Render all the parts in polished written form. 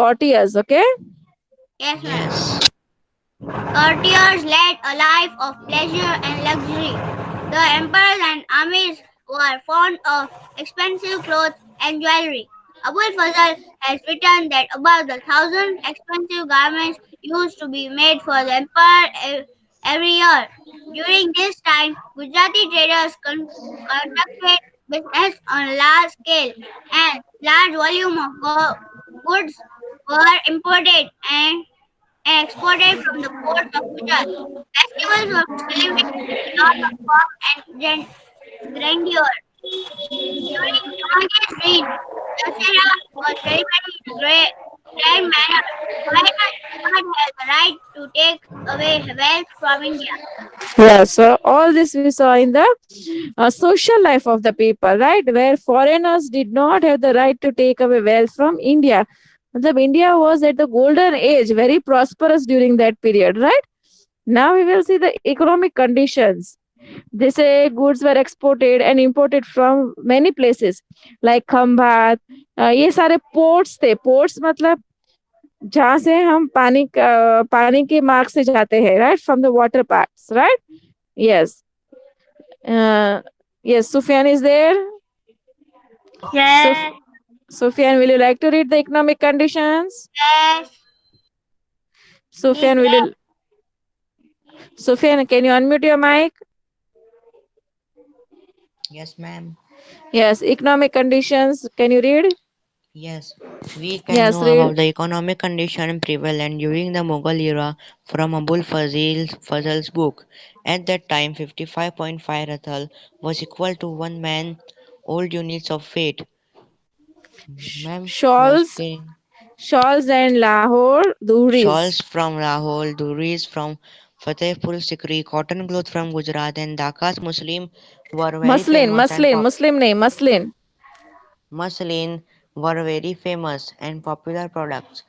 courtiers. Okay. Yes, ma'am. Yes. Courtiers led a life of pleasure and luxury. The emperors and armies were fond of expensive clothes and jewelry. Abul Fazl has written that about the thousand expensive garments used to be made for the emperor every year. During this time, Gujarati traders conducted business on a large scale, and large volume of goods were imported and exported from the ports of Gujarat. Festivals were celebrated with a lot of pomp and grandeur. During Jahangir's reign, Dussehra was celebrated in a grand manner. However, it did not have the right to take away wealth from India. Yeah, so all this we saw in the social life of the people, right? Where foreigners did not have the right to take away wealth from India. India was at the golden age, very prosperous during that period, right? Now we will see the economic conditions. They say goods were exported and imported from many places like Khambat. ये सारे ports थे. Ports मतलब जहाँ से हम पानी के मार्ग से जाते हैं, right? From the water parts, right? Yes. Uh, yes, Sufyan is there. Suf- Yes, Sufyan, will you like to read the economic conditions? yes, he's Sufyan, will there. you? Sufyan, can you unmute your mic? Yes, ma'am. Yes, economic conditions. Can you read? Yes, we can Yes, know read. about the economic condition prevalent during the Mughal era from Fazl's book. At that time, 55.5 ratal was equal to one man old units of weight. Ma'am, Shawls, mostly shawls and Lahore, Dhuris. shawls from Lahore, dhuris from Fatehpur Sikri, cotton cloth from Gujarat, and Dhaka's Muslim were very famous and Muslim name, Muslin. muslin were very famous and popular products.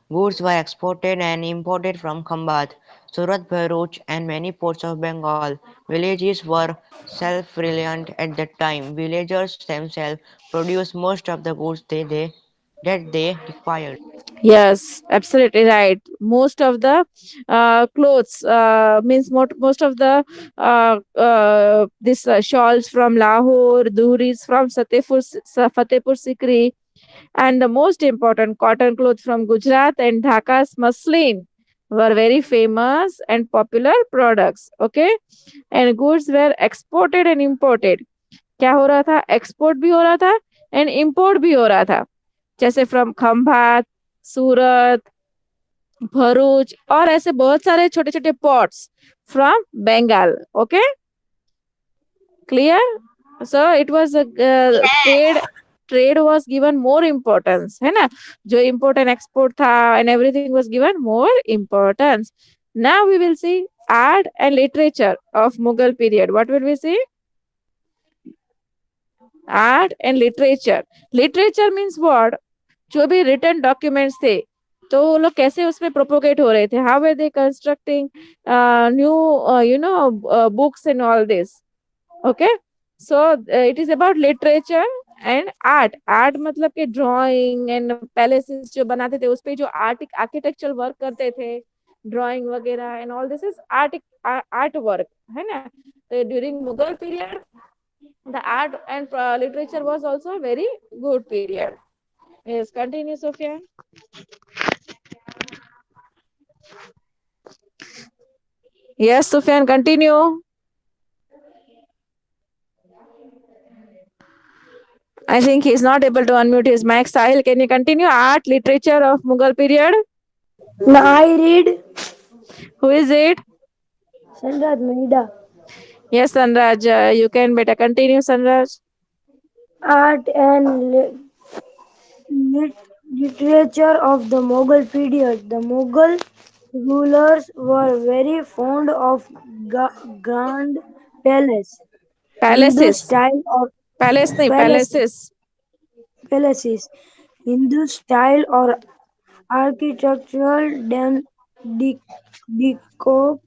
Goods were exported and imported from Khambat, Surat, Bharuch, and many ports of Bengal. Villages were self-reliant at that time. Villagers themselves produced most of the goods that they required. Yes, absolutely right. Most of the clothes means most of the this shawls from Lahore, Dhuris from Fatehpur Sikri, and the most important cotton clothes from Gujarat and Dhaka's muslin were very famous and popular products. Okay, and goods were exported and imported. क्या हो रहा था? Export भी हो रहा था and import भी हो रहा था. जैसे फ्रॉम खंभात, सूरत, भरूच और ऐसे बहुत सारे छोटे छोटे ports from Bengal. Okay, clear? So it was trade. Trade was given more importance, है ना? जो इम्पोर्ट एंड एक्सपोर्ट था and everything was given more importance. Now we will see art and literature of Mughal period. What will we see? Art and literature. Literature means what? जो भी written documents थे, तो वो लोग कैसे उसमें प्रोपोगेट हो रहे थे, how were they constructing new books and all this. Okay, so it is about literature and art. Art मतलब कि ड्राइंग एंड पैलेसेस जो बनाते थे, उस पे जो आर्किटेक्चरल वर्क करते थे, ड्राइंग वगैरह and all this is art work, है ना? तो during Mughal period the art and literature was also a very good period. Yes, continue, Sophia. Yes, Sufyan, continue. I think he's not able to unmute his mic. Sahil, can you continue? Art, literature of Mughal period. Now I read Who is it? Sanraj Mahida. Yes, Sanraj. You can better continue, Sanraj. Art and literature of the Mughal period. The Mughal rulers were very fond of grand palace, Hindu Palaces. style or Palace, nahi, palace, palaces. palaces, Hindu style or architectural de- deco-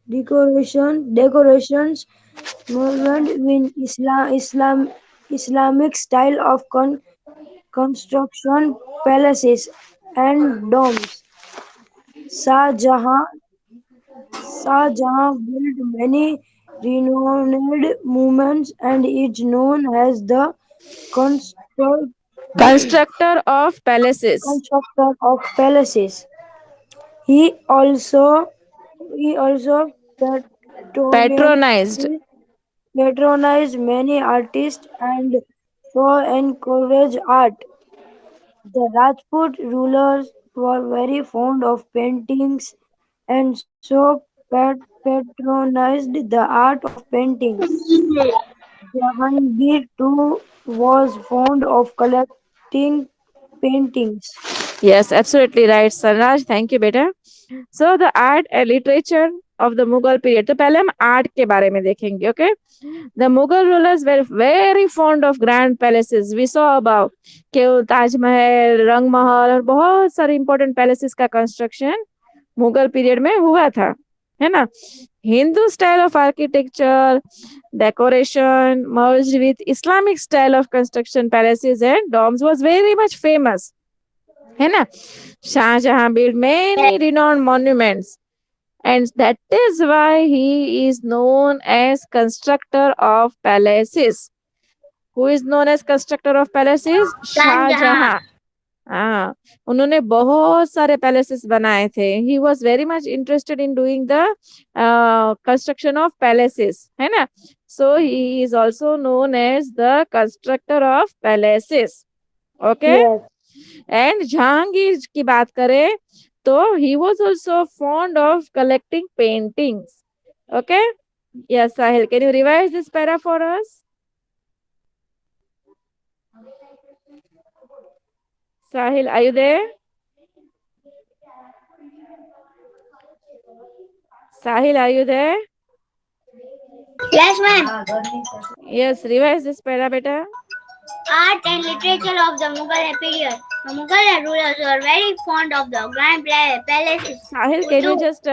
decorations movement in Islamic style of construction palaces and domes. Shah Jahan, Shah Jahan built many renowned monuments and is known as the constructor, Constructor of palaces. constructor of palaces. He also he also patronized Patronized. patronized many artists and so encouraged art. The Rajput rulers were very fond of paintings and so patronized the art of painting. Jahangir too was fond of collecting paintings. Yes, absolutely right, Saraj. Thank you, beta. So the art and literature of the Mughal period. तो पहले हम art के बारे में देखेंगे, okay? The Mughal rulers were very fond of grand palaces. We saw above कि वो ताजमहल, रंग महल और बहुत सारे important palaces का construction मुगल पीरियड में हुआ था, है ना? Hindu style of architecture, decoration merged with Islamic style of construction palaces and domes was very much famous, है ना? Shahjahan built many renowned monuments and that is why he is known as constructor of palaces. Who is known as constructor of palaces? Shah Jahan. Shahjahan. हाँ, उन्होंने बहुत सारे palaces बनाए थे. He was very much interested in doing the construction of palaces, है ना? So he is also known as the constructor of palaces. Okay. Yes, and Jahangir की बात करें तो he was also fond of collecting paintings. Okay. Yes Sahil, can you revise this para for us? Sahil, are you there? Sahil, are you there? Yes, ma'am. Yes, revise this para beta. Art and literature of the Mughal period. The Mughal rulers were very fond of the grand palaces. Sahil, can you just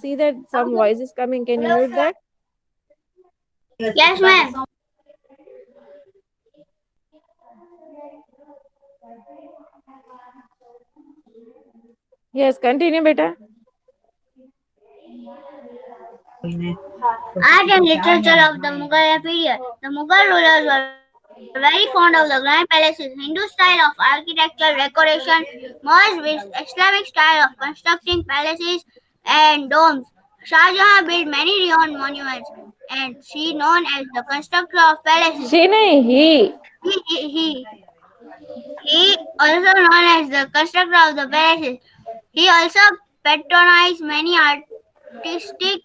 see that some voice is coming? Can you mute that? Yes, ma'am. Yes, continue beta. Art and literature of the Mughal period. The Mughal rulers were very fond of the grand palaces. Hindu style of architecture decoration merged with Islamic style of constructing palaces and domes. Shah Jahan built many renowned monuments and she known as the constructor of palaces. She nahi, he. He, he, he, he also known as the constructor of the palaces. He also patronized many artistic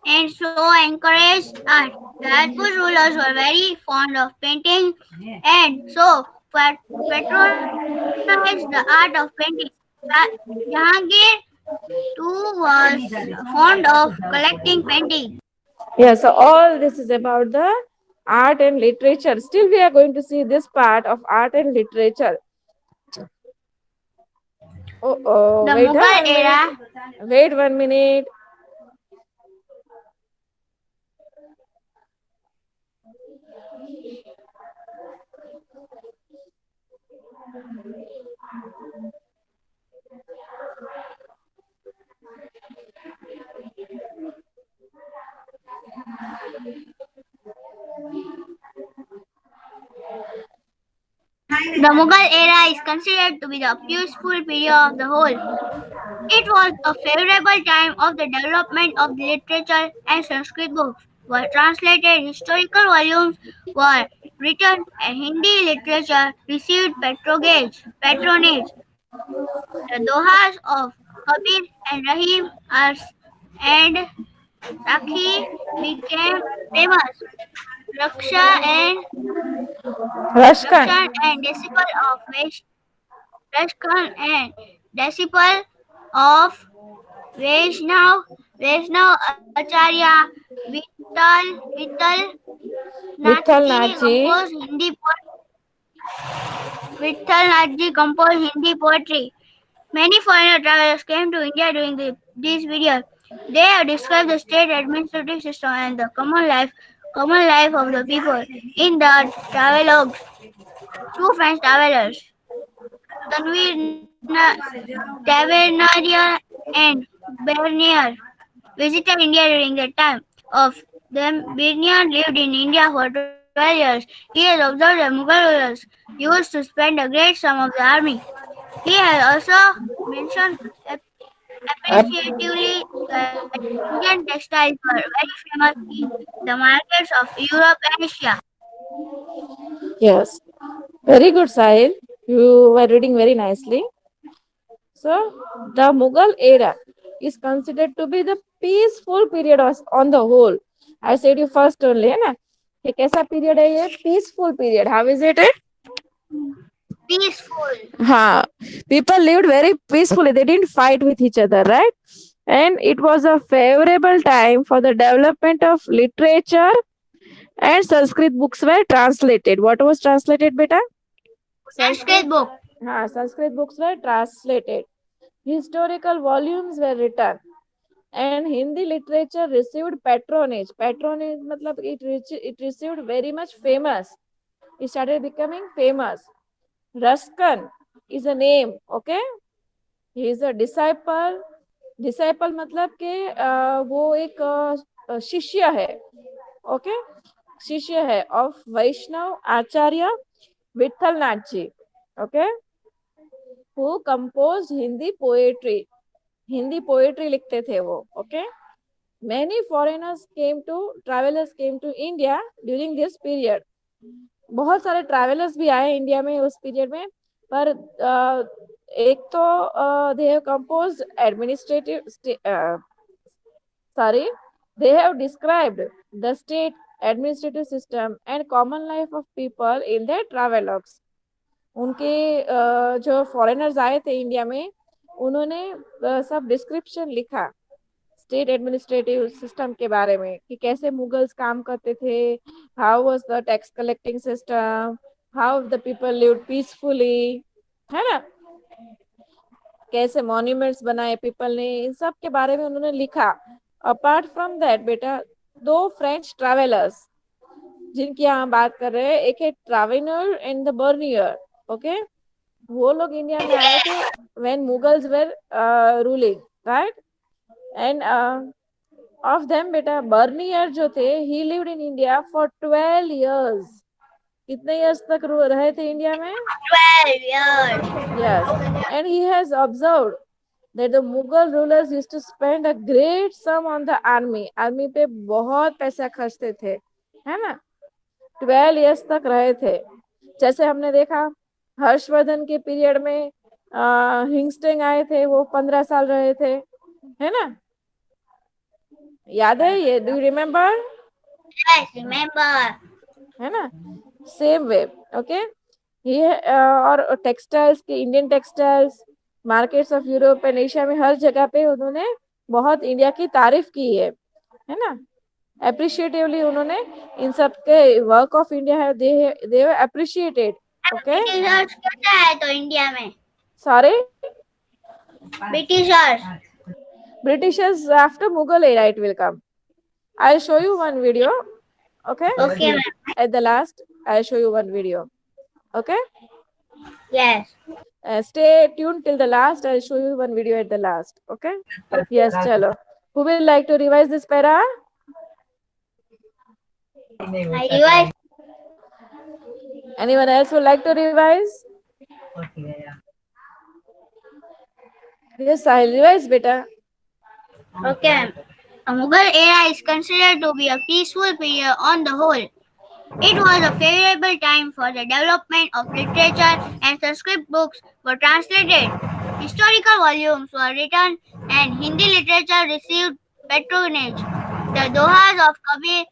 and so encouraged art. The Rajput rulers were very fond of painting and so patronized the art of painting. Jahangir too was fond of collecting paintings. Yeah, so all this is about the art and literature. Still, we are going to see this part of art and literature. Oh, The wait, Mughal era. Wait 1 minute. The Mughal era is considered to be the peaceful period of the whole. It was a favorable time of the development of the literature and Sanskrit books were translated, historical volumes were written, and Hindi literature received patronage. The dohas of Kabir and Rahim Ars and Sakhi became famous. Raksha and Rashkan. Rakshan and disciple of Rashkan and disciple of Vaishnav Acharya Vittal Vithal Nathji Nachi. composed Hindi poetry. Many foreigner travelers came to India during this period. They have described the state administrative system and the common life of the people in the travelogues. Two French travelers. Tanveer Tavernier and Bernier visited India during the time of them. Bernier lived in India for 12 years. He has observed the Mughal rulers used to spend a great sum of the army. He has also mentioned appreciatively that Indian textiles were very famous in the markets of Europe and Asia. Yes. Very good, Sahil. You were reading very nicely. So, the Mughal era is considered to be the peaceful period on the whole. I said you first only, है ना? ये कैसा period है ये? Peaceful period. How is it? Peaceful. हाँ. People lived very peacefully. They didn't fight with each other, right? And it was a favorable time for the development of literature and Sanskrit books were translated. What was translated, beta? Sanskrit Sanskrit. book. हाँ, Sanskrit books were translated. Historical volumes were written and Hindi literature received patronage. Patronage matlab it received very much famous. It started becoming famous. Ruskin is a name, okay? He is a disciple. Disciple मतलब के वो एक शिष्य है, okay? शिष्य है of Vaishnav Acharya Vitthal Nath ji, okay? Who composed Hindi poetry. Hindi poetry लिखते थे वो, okay? Many foreigners came to travelers came to India during this period. बहुत सारे ट्रैवलर्स भी आए इंडिया में उस पीरियड में, पर एक तो they have composed administrative sorry, they have described the state administrative system and common life of people in their travelogues. उनके जो फॉरेनर्स आए थे इंडिया में उन्होंने सब डिस्क्रिप्शन लिखा स्टेट एडमिनिस्ट्रेटिव सिस्टम के बारे में कि कैसे मुगल्स काम करते थे, how was the tax collecting system, how the people lived peacefully, है ना? कैसे मॉन्यूमेंट्स बनाए पीपल ने, इन सब के बारे में उन्होंने लिखा. अपार्ट फ्रॉम दैट बेटा, दो फ्रेंच ट्रैवलर्स जिनकी हम बात कर रहे हैं, एक है traveller and the Bernier, okay? वो लोग इंडिया में आए थे when Mughals were ruling, right? And of them बेटा बर्नियर जो थे, he lived in India for 12 years. कितने इयर्स तक रहे थे इंडिया में? 12 years. Yes, and he has observed that the Mughal rulers used to spend a great sum on the army. Army पे बहुत पैसा खर्चते थे, है ना? 12 इयर्स तक रहे थे. जैसे हमने देखा हर्षवर्धन के पीरियड में हिंगस्टेंग आए थे, वो 15 साल रहे थे, है ना? याद है ये? Do you remember? Yes, remember. है ना? Same way, okay? ये और टेक्सटाइल्स के, Indian textiles markets of Europe and Asia में हर जगह पे उन्होंने बहुत इंडिया की तारीफ की है ना? अप्रिशिएटिवली उन्होंने इन सब के वर्क ऑफ इंडिया है, दे अप्रिशिएटेड, ओके? ब्रिटिशर्स कैसे आए तो इंडिया में? Sorry, Britishers. Britishers after Mughal era it will come. I'll show you one video, okay? Okay, ma'am. At the last I'll show you one video, okay? Yes. Stay tuned till the last. I'll show you one video at the last, okay? Yes, chalo. Who will like to revise this para? I revise. Anyone else would like to revise? Yes, I'll revise, beta. Okay, ma'am. The Mughal era is considered to be a peaceful period on the whole. It was a favorable time for the development of literature and Sanskrit books were translated. Historical volumes were written and Hindi literature received patronage. The dohas of Kabir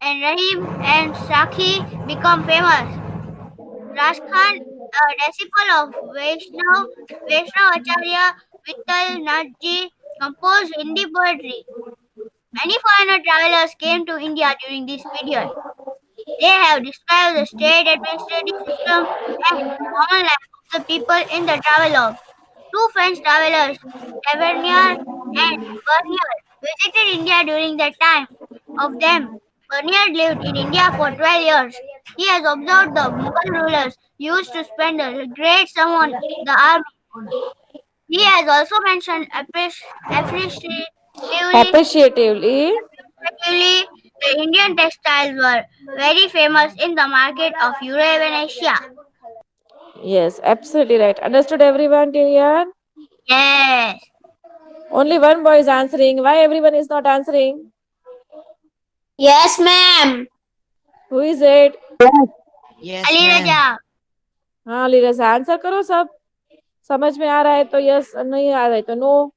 and Rahim and Sakhi become famous. Rashkhan, a disciple of Vaishnav Acharya Vittal Nathji, composed Hindi poetry. Many foreigner travelers came to India during this period. They have described the state administrative system and the common life of the people in the travelogue. Two French travelers, Tavernier and Bernier, visited India during the time of them. Bernier lived in India for 12 years. He has observed the Mughal rulers used to spend a great sum on the army. He has also mentioned appreciatively Appreciatively. the Indian textiles were very famous in the market of Europe and Asia. Yes, absolutely right. Understood everyone till here? Yes. Only one boy is answering. Why everyone is not answering? Yes, ma'am. Who is it? Yes, Ali ma'am. Raja. हाँ लीरज answer करो सब. समझ में आ रहा है तो yes, नहीं आ रहा है तो नो.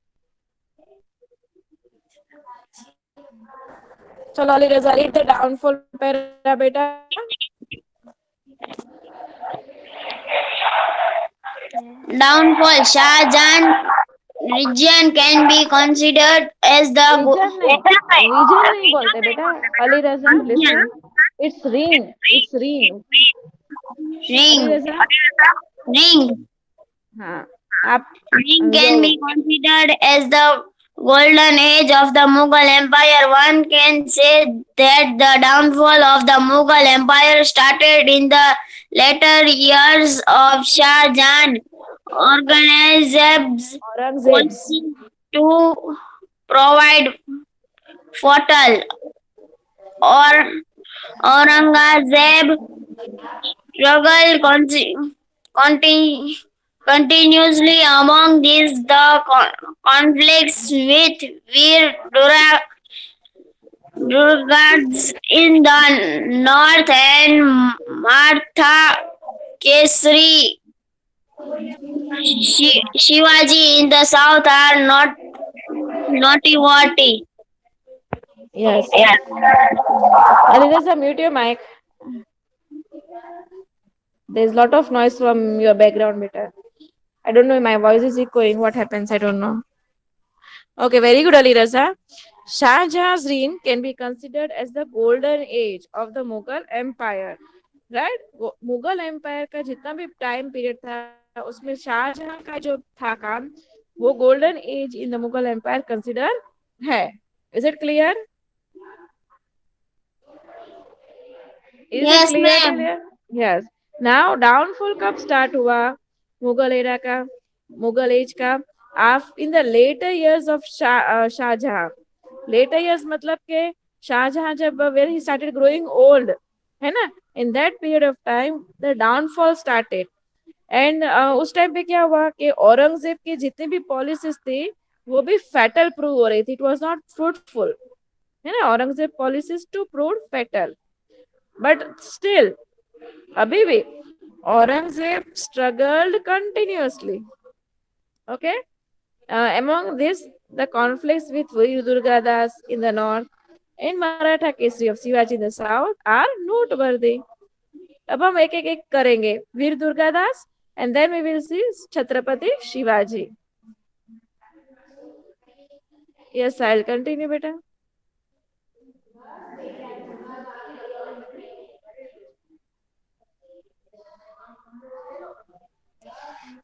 चलो अली रजा रीड द डाउनफॉल पैरा बेटा. Downfall. Shah Jahan region can be considered as the region नहीं, रीजन नहीं बोलते बेटा. Ali Raza listen. It's ring. It's ring. Ali ring. Raza. Ring. हाँ आप Ring यो can be considered as the golden age of the Mughal Empire. One can say that the downfall of the Mughal Empire started in the later years of Shah Jahan. Organized Aurangzeb's. policy to provide fertile or Aurangzeb struggle continuously among these the conflicts with Veer Durgads in the north and Martha Kesri Shivaji in the south are not noteworthy. Yes. Ali Raza mute your mic. There's lot of noise from your background बेटा. I don't know, my voice is echoing. What happens? I don't know. Okay, very good, Ali Raza. Shah Jahan's reign can be considered as the golden age of the Mughal Empire. Right? Mughal empire का जितना भी time period था उसमें शाहजहां का जो था काम वो golden age in the Mughal empire consider है. Is it clear? Is it Yes, clear? ma'am. Yes. Now downfall कब स्टार्ट हुआ मुगल एरा का, मुगल एज का? In the later years of Shahjahan. Later years मतलब के शाहजहां जब where he started growing old है ना, in that period of time the downfall started. And उस टाइम पे क्या हुआ कि औरंगजेब की जितनी भी पॉलिसीज थी वो भी फैटल प्रूव हो रही थी. इट वाज नॉट फ्रूटफुल है ना. Aurangzeb policies to prove fatal. But still अभी भी Aurangzeb struggled continuously. Okay. Among this, the conflicts with Veer Durgadas in the north and Maratha Kesari of Shivaji in the south are noteworthy. अब हम एक एक करेंगे. वीर Durgadas and then we will see Chhatrapati Shivaji. Yes, I'll continue बेटा.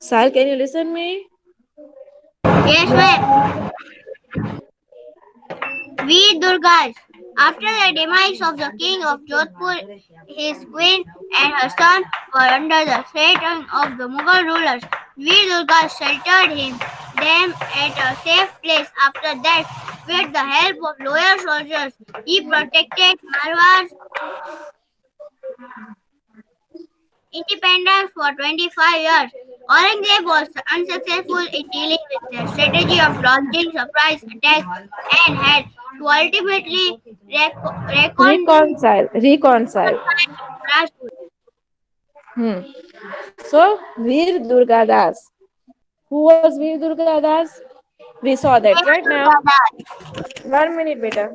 Sahil, can you listen me? Yes, ma'am. Veer Durgas. After the demise of the king of Jodhpur, his queen and her son were under the threat of the Mughal rulers. Veer Durgas sheltered them at a safe place. After that, with the help of loyal soldiers, he protected Marwar's independence for 25 years. Aurangzeb was unsuccessful in dealing with the strategy of launching surprise attacks and had to ultimately Reconcile. Rajput. So Veer Durgadas. Who was Veer Durgadas? We saw that right now. 1 minute beta.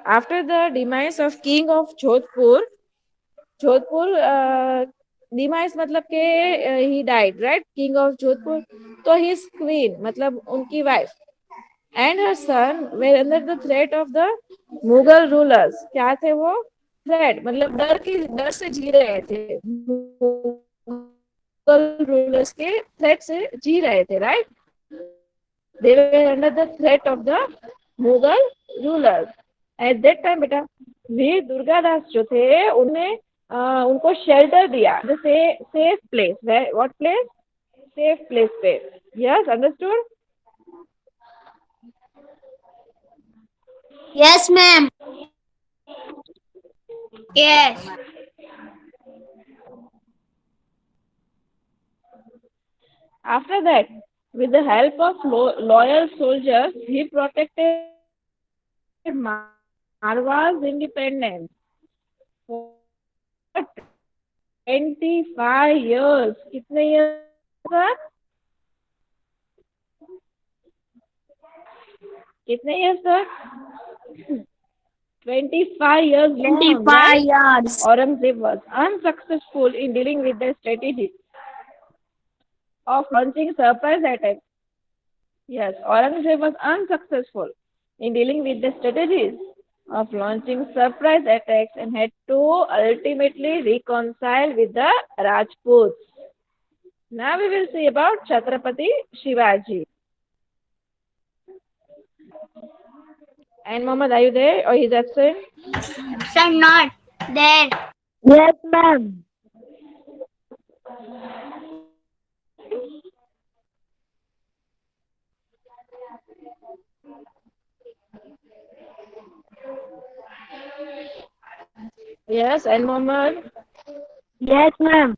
After the demise of king of Jodhpur demise मतलब के he died, right? King of Jodhpur. तो his queen मतलब उनकी wife and her son were under the threat of the Mughal rulers. क्या थे वो? Threat मतलब डर से जी रहे थे. Mughal rulers के threat से जी रहे थे, right? They were under the threat of the Mughal rulers. At that time बेटा वीर दुर्गादास जो थे उन्हें उनको शेल्टर दिया the safe place what place safe place पे yes understood Yes, ma'am. Yes. after that with the help of loyal soldiers he protected Marwa's independence for 25 years कितने years sir कितने years sir 25 years long, 25 right? yards. Aurangzeb was unsuccessful in dealing with the strategy of launching surprise attacks. Yes, Aurangzeb was unsuccessful in dealing with the strategies of launching surprise attacks and had to ultimately reconcile with the Rajputs. Now we will see about Chhatrapati Shivaji. And Mohammed, are you there or is absent? Son, not there. Yes, ma'am. Yes, and Mohammed. Yes, ma'am.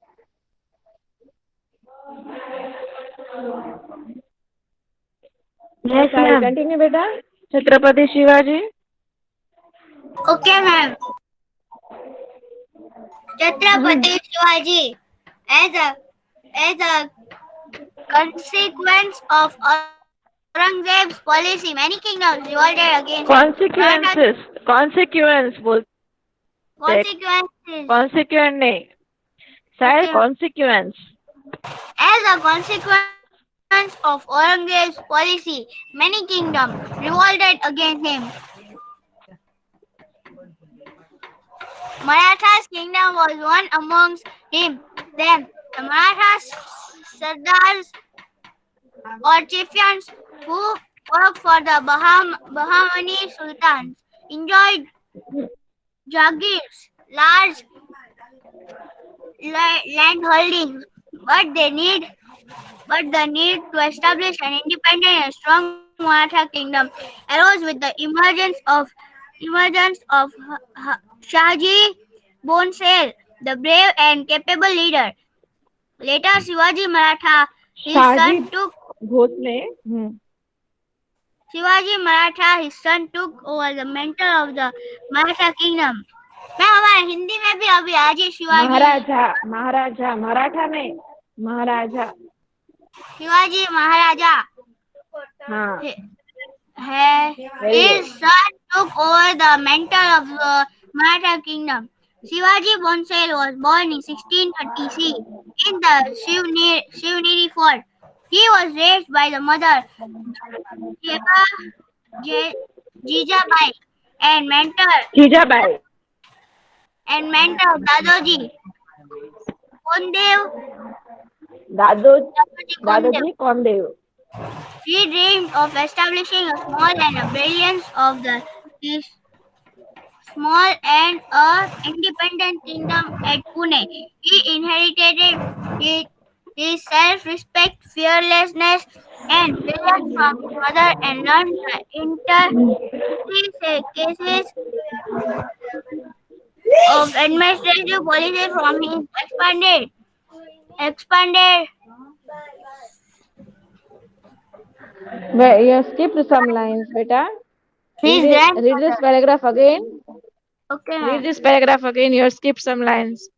Yes, Yes, I'll ma'am. continue, beta. Chhatrapati Shivaji. Okay, ma'am. Chhatrapati Shivaji, as a consequence of Aurangzeb's policy, many kingdoms revolted against him. Maratha Consequence बोलते consequences. consequent नहीं शायद Okay. consequence As a consequence of Aurangzeb's policy, many kingdoms revolted against him. Maratha's kingdom was one amongst them. The Marathas Sardars or chieftains who worked for the Bahmani sultans enjoyed jagirs, large land holdings, but the need to establish an independent and strong Maratha kingdom arose with the emergence of Shahji Bhonsle, the brave and capable leader. Later, Shivaji Maratha, his Shahaji son took Bhosle Shivaji Maratha, his son took over the mantle of the Maratha kingdom. मैं हमारे हिंदी में भी अभी आज ही शिवाजी महाराजा मराठा नहीं महाराजा शिवाजी महाराजा हाँ his son took over the mantle of the Maratha kingdom. Shivaji Bhonsle was born in 1633 in the Shivneri fort. He was raised by the mother Jeba Jijabai and Jijabai mentor Dadoji Kondev. Dadoji कौनदेव He dreamed of establishing a small and a independent kingdom at Pune. He inherited his self-respect, fearlessness, and brilliance from his mother and learned the intricacies of administrative policy from his expanded. you skipped some lines beta His read this grandfather. paragraph again Okay, read ma'am. this paragraph again you skipped some lines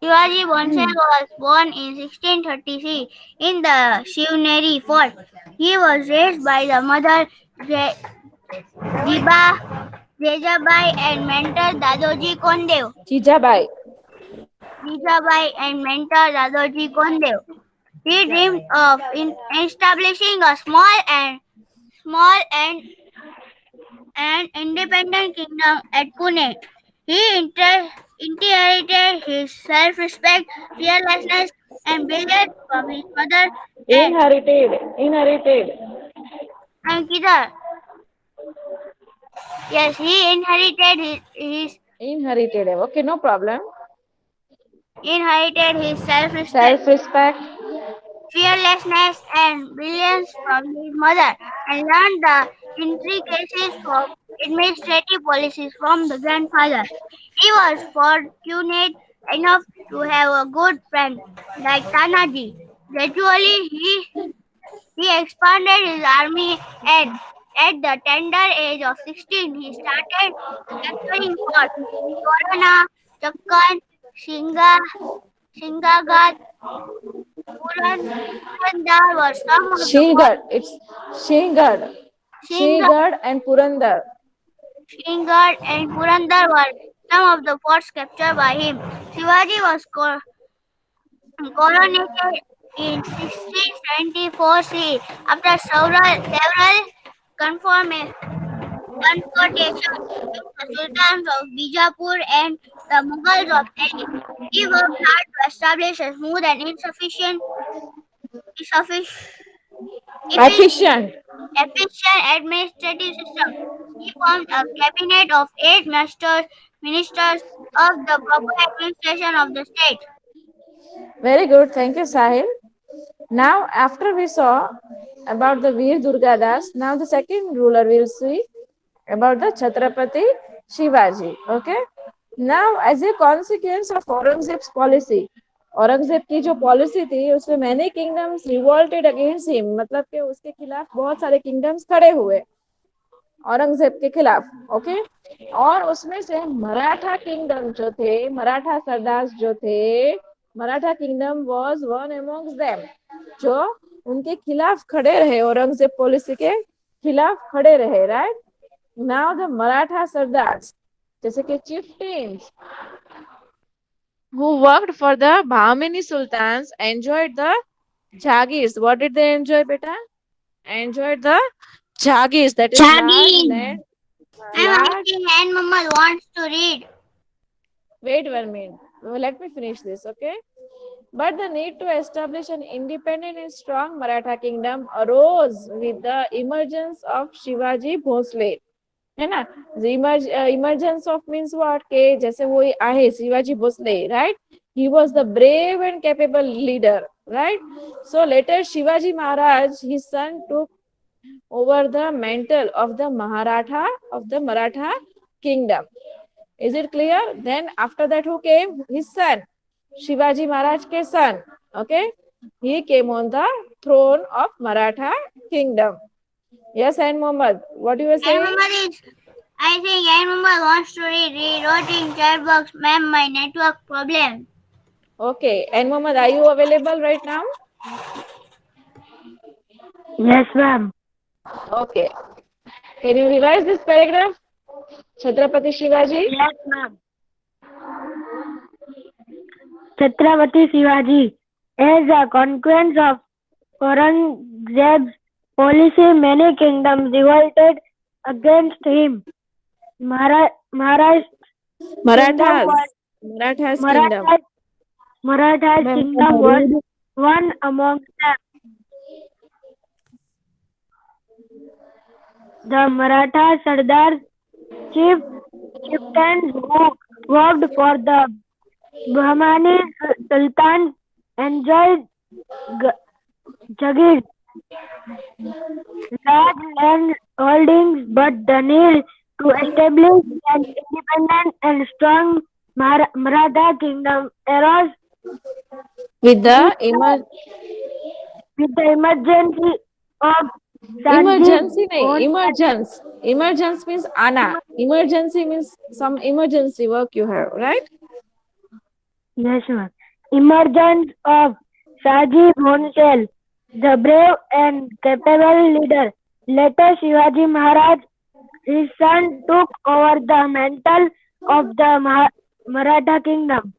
Shivaji Bhonsle was born in 1633 in the Shivneri fort. He was raised by the mother Jejabai and mentor Dadoji Kondev. Jijabai Jejabai and mentor Dadoji Kondev. He dreamed of establishing a small and independent kingdom at Pune. He inherited his self-respect, fearlessness, and brilliance from his mother inherited and Kidar. Yes, he Inherited. Okay, no problem. inherited his self-respect, Self-respect. fearlessness, and brilliance from his mother, and learned the intricacies of administrative policies from the grandfather. He was fortunate enough to have a good friend like Tanaji. Gradually, he expanded his army, and at the tender age of 16, he started capturing forts. Torana, Chakkan, Singagad, Purandar were some of the forts. Shingad. It's Shingad. Shingad and Purandar. Singad and Purandar were some of the forts captured by him. Shivaji was coronated in 1674 CE after several confirmations confrontations with the Sultans of Bijapur and the Mughals of Delhi. He worked hard to establish a smooth and efficient Efficient. administrative system. He formed a cabinet of 8 ministers of the proper administration of the state. Very good. Thank you, Sahil. Now, after we saw about the Veer Durgadas, now the second ruler we'll see about the Chhatrapati Shivaji. Okay. Now, as a consequence of Aurangzeb's policy, Aurangzeb की जो policy थी उसमें many kingdoms revolted against him, मतलब कि उसके खिलाफ बहुत सारे किंगडम्स खड़े हुए औरंगजेब के खिलाफ. ओके. और उसमें से मराठा किंगडम जो थे, मराठा सरदार जो थे, Maratha kingdom was one amongst them, जो उनके खिलाफ खड़े रहे, औरंगजेब पॉलिसी के खिलाफ खड़े रहे. राइट. नाउ द मराठा सरदार, जैसे कि chieftains who worked for the Bahmani sultans enjoyed the Jagirs. What did they enjoy, beta? Enjoyed the Jagirs, that is large land. I'm Large. asking and Mama wants to read. Wait 1 minute. Let me finish this, okay? But the need to establish an independent and strong Maratha kingdom arose with the emergence of Shivaji Bhosle. है ना. Emergence of means what के जैसे वो आहे Shivaji Bhosale. Right. he was the brave and capable leader. Right. So later Shivaji Maharaj, his son, took over the mantle of the Maratha kingdom. Is it clear? Then after that who came? His son, Shivaji Maharaj ke son. Okay. He came on the throne of Maratha kingdom. Yes, and Muhammad, what you were And saying? Mama is, I think and Mama wants to read. Wrote in chat box, ma'am, my network problem. Okay. And Muhammad, are you available right now? Yes, ma'am. Okay. Can you revise this paragraph? Chhatrapati Shivaji. Yes, ma'am. Chhatrapati Shivaji, as a consequence of Aurangzeb's policy, many kingdoms revolted against him. Maharashtra's Marathas. Marathas kingdom. Maratha's kingdom was one among them. The Maratha Sardars, chieftains who worked for the Bahmani Sultan, enjoyed Jagirs, large land holdings, but the need to establish an independent and strong Maratha kingdom arose With the with the emergency of emergency, emergence. Emergence means ana. Emergency means some emergency work you have, right? Yes, ma'am. Emergence of Shaji Bhonsle, the brave and capable leader. Later, Shivaji Maharaj, his son, took over the mantle of the Maratha kingdom.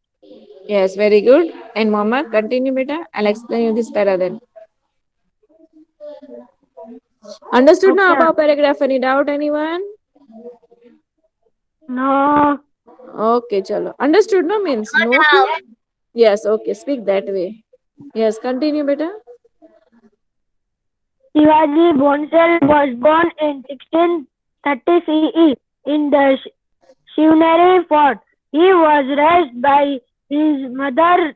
Yes, very good. And Mama, continue, beta. I'll explain you this para then. Understood now Okay. about paragraph? Any doubt, anyone? No. Okay, chalo. Understood no means no. Yes, okay. Speak that way. Yes, continue, beta. Shivaji Bhonsle was born in 30 CE in the Shivneri fort. He was raised by his mother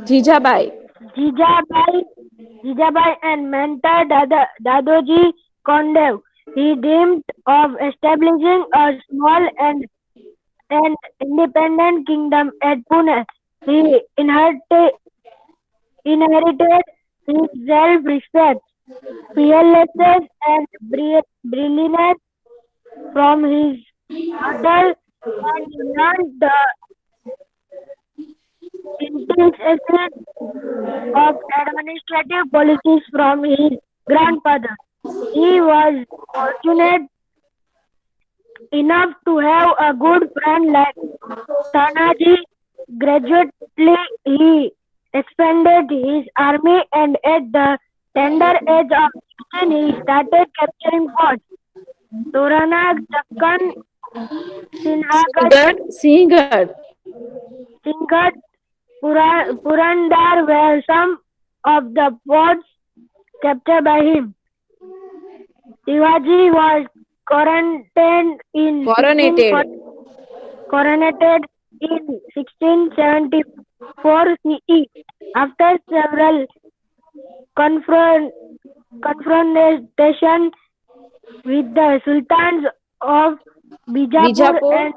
Jijabai. Jijabai, Jijabai and mentor Dadoji Kondev. He dreamed of establishing a small and independent kingdom at Pune. He inherited his self-respect, fearlessness, and brilliance from his father and learned the intricacies of administrative policies from his grandfather. He was fortunate enough to have a good friend like Tanaji. Gradually, he expanded his army and at the tender age of 16, he started capturing forts. Torana, Dakkan, Sinhagad, Singhad. Singhat, Purandar were some of the forts captured by him. Shivaji was coronated in Coronated. coronated in 1674 CE. After several confront, confrontations with the sultans of Bijapur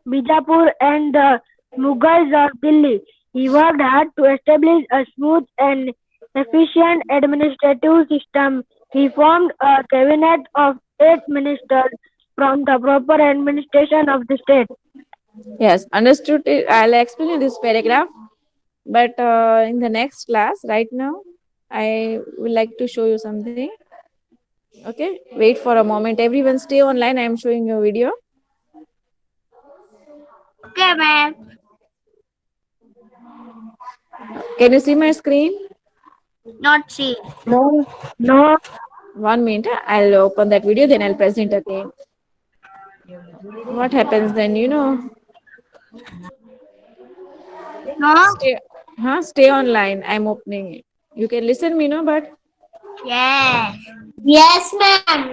Bijapur. and the Mughals of Delhi, he worked hard to establish a smooth and efficient administrative system. He formed a cabinet of 8 ministers from the proper administration of the state. Yes, understood. I'll explain you this paragraph, but in the next class, right now, I would like to show you something. Okay, wait for a moment. Everyone, stay online. I am showing you a video. Okay, ma'am. Can you see my screen? Not see. No, 1 minute. I'll open that video, then I'll present again. What happens then? No? Stay online. I'm opening it. You can listen me, no, but Yes. Yes, ma'am.